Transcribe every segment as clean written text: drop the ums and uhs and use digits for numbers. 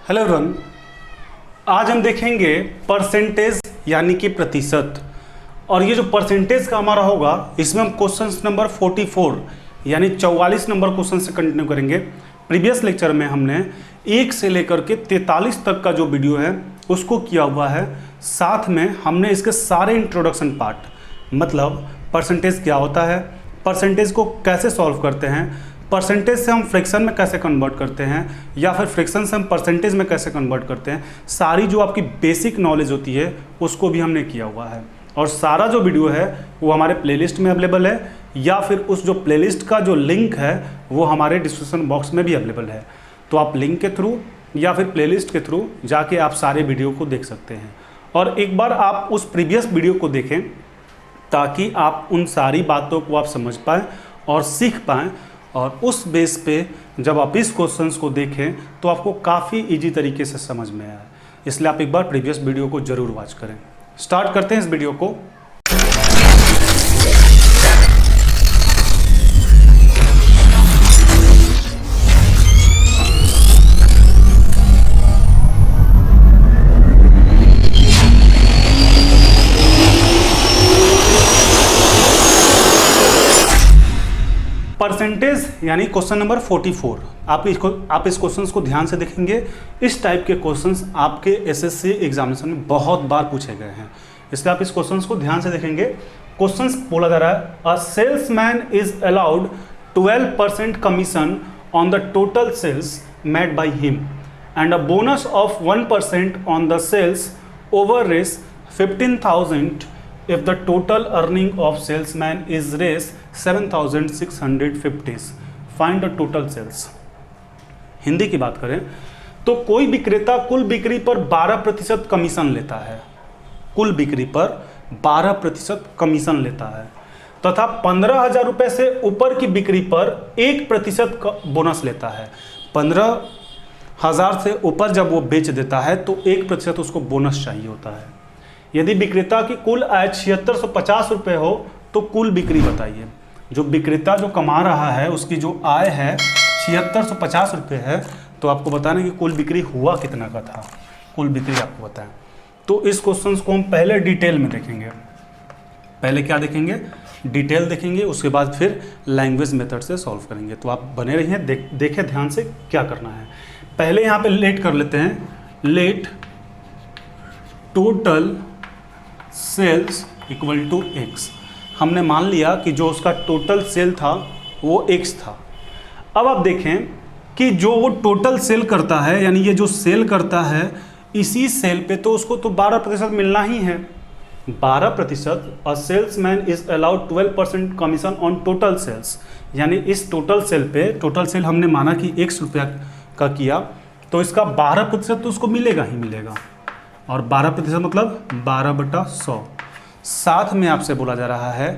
Hello everyone, आज हम देखेंगे परसेंटेज यानी कि प्रतिशत। और ये जो परसेंटेज का हमारा होगा इसमें हम क्वेश्चन नंबर 44 यानी 44 नंबर क्वेश्चन से कंटिन्यू करेंगे। प्रीवियस लेक्चर में हमने 1 से लेकर के 43 तक का जो वीडियो है उसको किया हुआ है। साथ में हमने इसके सारे इंट्रोडक्शन पार्ट, मतलब परसेंटेज क्या होता है, परसेंटेज को कैसे सॉल्व करते हैं, परसेंटेज से हम फ्रैक्शन में कैसे कन्वर्ट करते हैं, या फिर फ्रैक्शन से हम परसेंटेज में कैसे कन्वर्ट करते हैं, सारी जो आपकी बेसिक नॉलेज होती है उसको भी हमने किया हुआ है। और सारा जो वीडियो है वो हमारे प्लेलिस्ट में अवेलेबल है, या फिर उस जो प्लेलिस्ट का जो लिंक है वो हमारे डिस्क्रिप्शन बॉक्स में भी अवेलेबल है। तो आप लिंक के थ्रू या फिर प्लेलिस्ट के थ्रू जाके आप सारे वीडियो को देख सकते हैं। और एक बार आप उस प्रीवियस वीडियो को देखें ताकि आप उन सारी बातों को आप समझ पाएँ और सीख पाएँ, और उस बेस पे जब आप इस क्वेश्चंस को देखें तो आपको काफ़ी इजी तरीके से समझ में आए। इसलिए आप एक बार प्रीवियस वीडियो को ज़रूर वॉच करें। स्टार्ट करते हैं इस वीडियो को। परसेंटेज यानी क्वेश्चन नंबर 44। आप इस क्वेश्चंस को ध्यान से देखेंगे। इस टाइप के क्वेश्चंस आपके एसएससी एग्जामिनेशन में बहुत बार पूछे गए हैं, इसलिए आप इस क्वेश्चंस को ध्यान से देखेंगे। क्वेश्चंस बोला जा रहा है, a salesman is allowed 12% commission on the total sales made by him and a bonus of 1% on the sales over Rs 15,000 if the total earning of salesman is raise 7,650. Find the total sales. Hindi की बात करें तो कोई विक्रेता कुल बिक्री पर 12% commission लेता है, कुल बिक्री पर 12% कमीशन लेता है, तथा 15,000 रुपये से ऊपर की बिक्री पर 1% बोनस लेता है। 15,000 से ऊपर जब वो बेच देता है तो 1% उसको बोनस चाहिए होता है। यदि विक्रेता की कुल आय 7650 रुपये हो तो कुल बिक्री बताइए। जो विक्रेता जो कमा रहा है उसकी जो आय है 7650 रुपये है, तो आपको बताना कि कुल बिक्री हुआ कितना का था, कुल बिक्री आपको बताएं। तो इस क्वेश्चन को हम पहले डिटेल में देखेंगे। पहले क्या देखेंगे? डिटेल देखेंगे, उसके बाद फिर लैंग्वेज मेथड से सॉल्व करेंगे। तो आप बने रहिए, देखें ध्यान से क्या करना है। पहले यहाँ पे लेट कर लेते हैं। Let total sales equal to x. हमने मान लिया कि जो उसका टोटल सेल था वो एक्स था। अब आप देखें कि जो वो टोटल सेल करता है, यानी ये जो सेल करता है, इसी सेल पे तो उसको तो 12% मिलना ही है। 12%। A salesman is allowed 12% commission on total sales, यानी इस टोटल सेल पे, टोटल सेल हमने माना कि 100 रुपया का किया, तो इसका 12% तो उसको मिलेगा ही मिलेगा। और 12% मतलब 12/100। साथ में आपसे बोला जा रहा है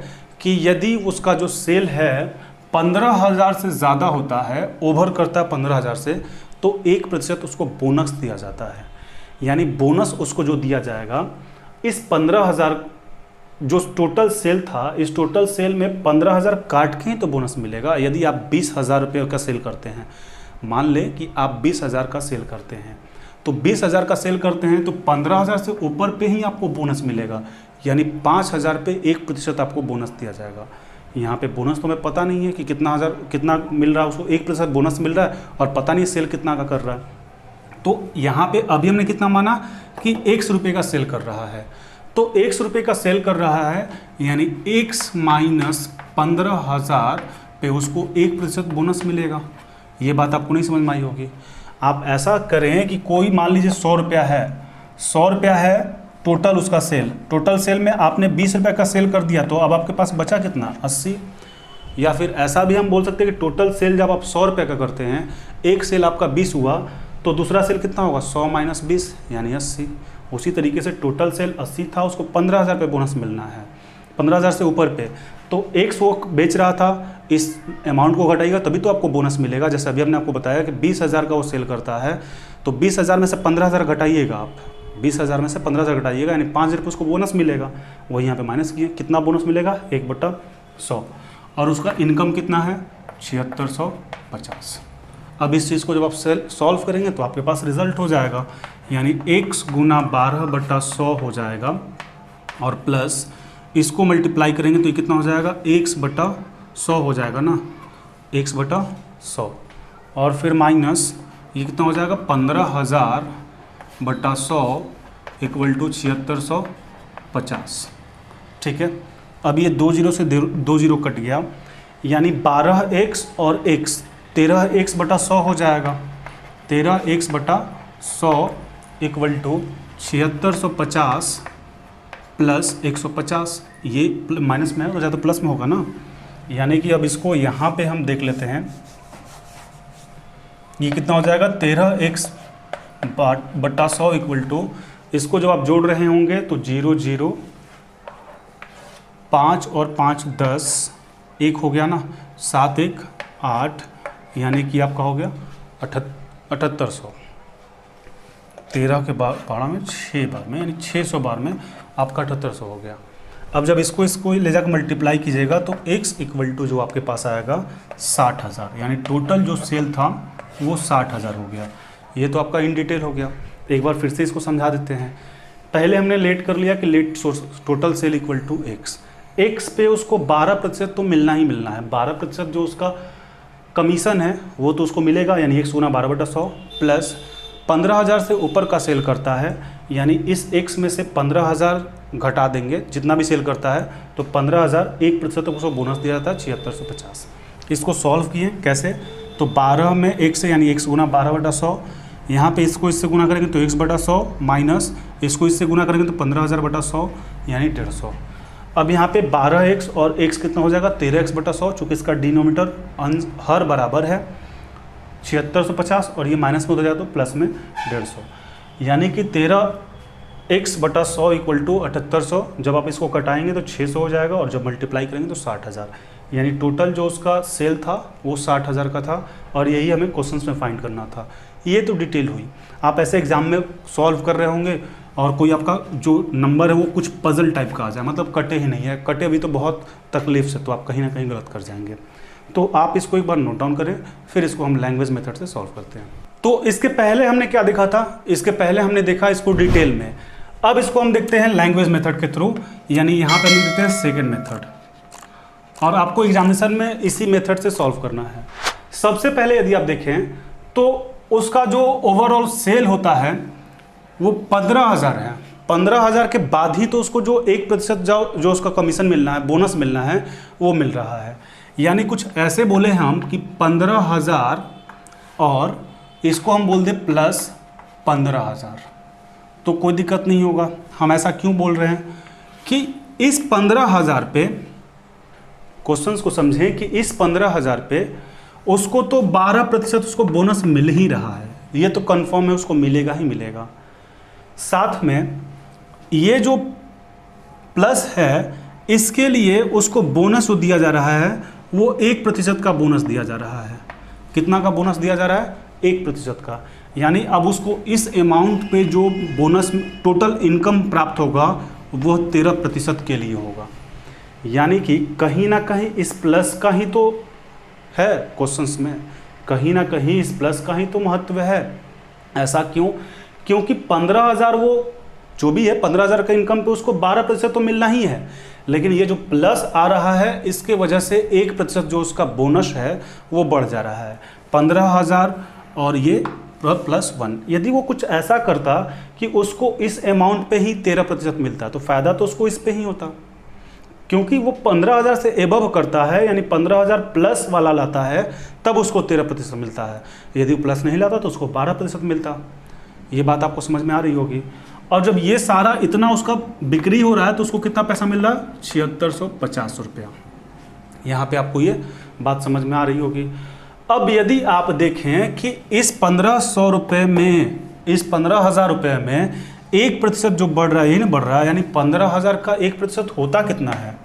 कि यदि उसका जो सेल है 15,000 से ज़्यादा होता है, ओवर करता है 15,000 से, तो 1% उसको बोनस दिया जाता है। यानी बोनस उसको जो दिया जाएगा, इस 15,000 जो टोटल सेल था, इस टोटल सेल में 15,000 काट के ही तो बोनस मिलेगा। यदि आप 20,000 रुपये का सेल करते हैं, मान लें कि आप 20,000 का सेल करते हैं, तो 20,000 का सेल करते हैं तो 15,000 से ऊपर पे ही आपको बोनस मिलेगा, यानी 5,000 पे 1% आपको बोनस दिया जाएगा। यहाँ पे बोनस तो हमें पता नहीं है कि कितना मिल रहा है उसको, 1% बोनस मिल रहा है और पता नहीं सेल कितना का कर रहा है। तो यहाँ पे अभी हमने कितना माना कि 100 रुपये का सेल कर रहा है, तो 100 रुपये का सेल कर रहा है, यानी x माइनस 15,000 पे उसको 1% बोनस मिलेगा। ये बात आपको नहीं समझ में आई होगी। आप ऐसा करें कि कोई मान लीजिए 100 रुपया है, 100 रुपया है टोटल उसका सेल, टोटल सेल में आपने 20 रुपये का सेल कर दिया, तो अब आपके पास बचा कितना? 80। या फिर ऐसा भी हम बोल सकते हैं कि टोटल सेल जब आप 100 रुपये का करते हैं, एक सेल आपका 20 हुआ, तो दूसरा सेल कितना होगा? 100 माइनस 20 यानी 80। उसी तरीके से टोटल सेल 80 था, उसको 15,000 रुपये बोनस मिलना है, 15,000 से ऊपर पे, तो 100 बेच रहा था, इस अमाउंट को घटाइएगा तभी तो आपको बोनस मिलेगा। जैसे अभी हमने आपको बताया कि 20,000 का वो सेल करता है, तो 20,000 में से 15,000 घटाइएगा आप, 20,000 में से 15,000 घटाइएगा, यानी 5 रुपये उसको बोनस मिलेगा। वही यहाँ पे माइनस किए, कितना बोनस मिलेगा? 1/100। और उसका इनकम कितना है? 7650। अब इस चीज़ को जब आप सॉल्व करेंगे तो आपके पास रिजल्ट हो जाएगा, यानी x गुना 12/100 हो जाएगा, और प्लस इसको मल्टीप्लाई करेंगे तो ये कितना हो जाएगा, x/100 हो जाएगा ना, x/100, और फिर माइनस ये कितना हो जाएगा, 15,000/100 = 7650। ठीक है, अब ये 2 जीरो से 2 जीरो कट गया, यानी 12x और x 13x/100 हो जाएगा। 13x/100 = 7650 plus 150। ये माइनस में है तो प्लस में होगा ना, यानी कि अब इसको यहाँ पे हम देख लेते हैं, ये कितना हो जाएगा, 13x/100 = इसको जब आप जोड़ रहे होंगे तो 0 0 5 और 5 10, 1 हो गया ना, 7 1 8, यानी कि आपका हो गया 7800। 13 के बारह में 6 बार में, यानी 600 बार में आपका 7800 हो गया। अब जब इसको ले जाकर मल्टीप्लाई कीजिएगा तो x = जो आपके पास आएगा 60,000, यानी टोटल जो सेल था वो 60,000 हो गया। ये तो आपका इन डिटेल हो गया। एक बार फिर से इसको समझा देते हैं। पहले हमने लेट कर लिया कि लेट टोटल सेल = x पे उसको 12% तो मिलना ही मिलना है। 12% जो उसका कमीशन है वो तो उसको मिलेगा, यानी x गुना 12/100 प्लस 15,000 से ऊपर का सेल करता है, यानी इस x में से 15,000 घटा देंगे, जितना भी सेल करता है तो 15,000 1% तक उसको बोनस दिया जाता है 7650। इसको सॉल्व किए कैसे, तो 12 में x से, यानी x गुना 12/100, यहाँ पे इसको इससे गुना करेंगे तो x/100 माइनस इसको इससे गुना करेंगे तो 15,000/100, यानी 150। अब यहाँ पे 12x और x कितना हो जाएगा, 13x/100, चूँकि इसका डिनोमीटर अंश हर बराबर है 7650, और ये माइनस में हो जाएगा तो प्लस में 150, यानी कि 13x/100 = 7800। जब आप इसको कटाएंगे तो 600 हो जाएगा, और जब मल्टीप्लाई करेंगे तो 60,000, यानी टोटल जो उसका सेल था वो 60,000 का था, और यही हमें क्वेश्चंस में फाइंड करना था। ये तो डिटेल हुई। आप ऐसे एग्जाम में सॉल्व कर रहे होंगे और कोई आपका जो नंबर है वो कुछ पजल टाइप का आ जाए, मतलब कटे ही नहीं है, कटे भी तो बहुत तकलीफ से, तो आप कहीं ना कहीं गलत कर जाएंगे। तो आप इसको एक बार नोट डाउन करें, फिर इसको हम लैंग्वेज मेथड से सॉल्व करते हैं। तो इसके पहले हमने क्या देखा था, इसके पहले हमने देखा इसको डिटेल में। अब इसको हम देखते हैं लैंग्वेज मेथड के थ्रू, यानी यहाँ पर हम देखते हैं सेकेंड मेथड, और आपको एग्जामिनेशन में इसी मेथड से सॉल्व करना है। सबसे पहले यदि आप देखें तो उसका जो ओवरऑल सेल होता है वो 15,000 है। 15,000 के बाद ही तो उसको जो 1% जो उसका कमीशन मिलना है, बोनस मिलना है, वो मिल रहा है। यानी कुछ ऐसे बोले हम कि 15,000 और इसको हम बोल दें प्लस 15,000, तो कोई दिक्कत नहीं होगा। हम ऐसा क्यों बोल रहे हैं कि इस 15,000 पे, क्वेश्चंस को समझें कि इस 15,000 पे उसको तो 12% उसको बोनस मिल ही रहा है, ये तो कंफर्म है, उसको मिलेगा ही मिलेगा। साथ में ये जो प्लस है इसके लिए उसको बोनस जो दिया जा रहा है वो 1% का बोनस दिया जा रहा है। कितना का बोनस दिया जा रहा है, 1% का। यानी अब उसको इस अमाउंट पे जो बोनस टोटल इनकम प्राप्त होगा वो 13% के लिए होगा। यानी कि कहीं ना कहीं इस प्लस का ही तो है, क्वेश्चंस में कहीं ना कहीं इस प्लस का ही तो महत्व है। ऐसा क्यों, क्योंकि 15,000 वो जो भी है 15,000 का इनकम पे उसको 12% तो मिलना ही है, लेकिन ये जो प्लस आ रहा है इसके वजह से 1% जो उसका बोनस है वो बढ़ जा रहा है। 15,000 और ये +1। यदि वो कुछ ऐसा करता कि उसको इस अमाउंट पे ही 13% मिलता तो फ़ायदा तो उसको इस पे ही होता, क्योंकि वो 15,000 से एबव करता है, यानी 15,000 प्लस वाला लाता है तब उसको 13% मिलता है। यदि वो प्लस नहीं लाता तो उसको 12% मिलता। ये बात आपको समझ में आ रही होगी। और जब ये सारा इतना उसका बिक्री हो रहा है तो उसको कितना पैसा मिल रहा है, 7650 रुपया। यहाँ पे आपको ये बात समझ में आ रही होगी। अब यदि आप देखें कि इस 1500 रुपये में, इस 15,000 रुपये में 1% जो बढ़ रहा है, ये नहीं बढ़ रहा है, यानी 15,000 का 1% होता कितना है,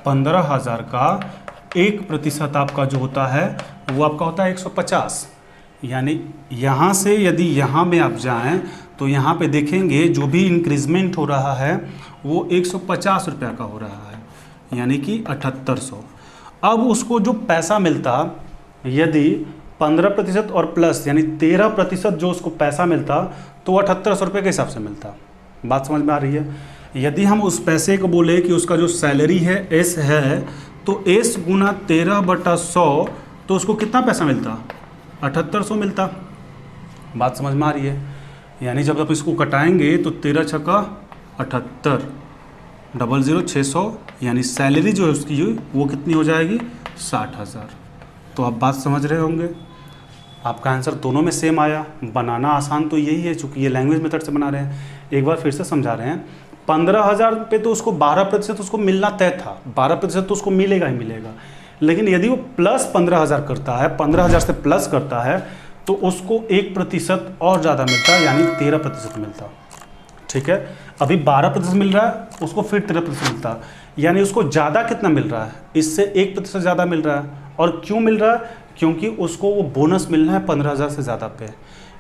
15,000 का 1% आपका जो होता है वो आपका होता है 150। यानी यहाँ से यदि यहाँ में आप जाएं तो यहाँ पे देखेंगे जो भी इंक्रीजमेंट हो रहा है वो 150 रुपया का हो रहा है, यानी कि 7800। अब उसको जो पैसा मिलता, यदि 15% और प्लस यानी 13% जो उसको पैसा मिलता तो वो 7800 रुपये के हिसाब से मिलता। बात समझ में आ रही है। यदि हम उस पैसे को बोले कि उसका जो सैलरी है एस है, तो एस गुना 13/100 तो उसको कितना पैसा मिलता, 7800 मिलता। बात समझ में आ रही है। यानी जब आप इसको कटाएंगे तो 13 छक्का 78, 00 600, यानी सैलरी जो है उसकी वो कितनी हो जाएगी, 60,000। तो आप बात समझ रहे होंगे। आपका आंसर दोनों में सेम आया। बनाना आसान तो यही है, चूँकि ये लैंग्वेज मेथड से बना रहे हैं। एक बार फिर से समझा रहे हैं। 15,000 पे तो उसको 12% उसको मिलना तय था, 12% तो उसको मिलेगा ही मिलेगा। लेकिन यदि वो प्लस 15,000 करता है, 15,000 से प्लस करता है, तो उसको 1% और ज़्यादा मिलता है, यानी 13% मिलता। ठीक है, अभी 12% मिल रहा है, उसको फिर 13% मिलता, यानी उसको ज़्यादा कितना मिल रहा है, इससे 1% ज़्यादा मिल रहा है। और क्यों मिल रहा है, क्योंकि उसको वो बोनस मिलना है 15,000 से ज़्यादा पे।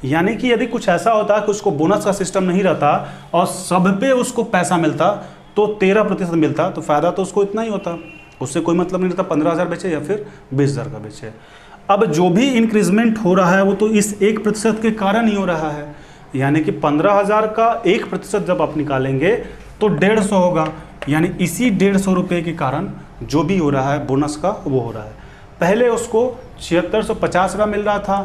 यानी कि यदि कुछ ऐसा होता कि उसको बोनस का सिस्टम नहीं रहता और सब पे उसको पैसा मिलता तो 13% मिलता, तो फ़ायदा तो उसको इतना ही होता, उससे कोई मतलब नहीं रहता 15,000 बेचे या फिर 20,000 का बेचे। अब जो भी इंक्रीजमेंट हो रहा है वो तो इस 1% के कारण ही हो रहा है। यानी कि 15,000 का 1% जब आप निकालेंगे तो 150 होगा, यानी इसी 150 रुपये के कारण जो भी हो रहा है बोनस का वो हो रहा है। पहले उसको 7650 रुपया मिल रहा था,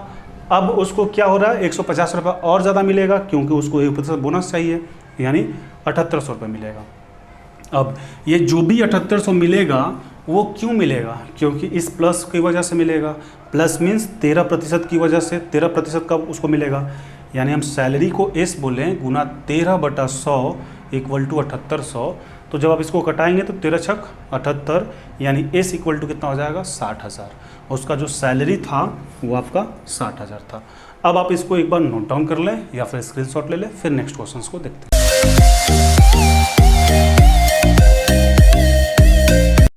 अब उसको क्या हो रहा है, 150 रुपये और ज़्यादा मिलेगा, क्योंकि उसको 1% बोनस चाहिए, यानी 7800 रुपये मिलेगा। अब ये जो भी 7800 मिलेगा वो क्यों मिलेगा, क्योंकि इस प्लस की वजह से मिलेगा। प्लस मीन्स 13% की वजह से, 13% कब उसको मिलेगा, यानी हम सैलरी को एस बोलें गुना 13/100 इक्वल टू 7800। तो जब आप इसको कटाएंगे तो 13 छक 78, यानी एस इक्वल टू कितना हो जाएगा, 60,000। उसका जो सैलरी था वो आपका 60,000 था। अब आप इसको एक बार नोट डाउन कर लें या फिर स्क्रीनशॉट ले लें, फिर नेक्स्ट क्वेश्चन को देखते हैं।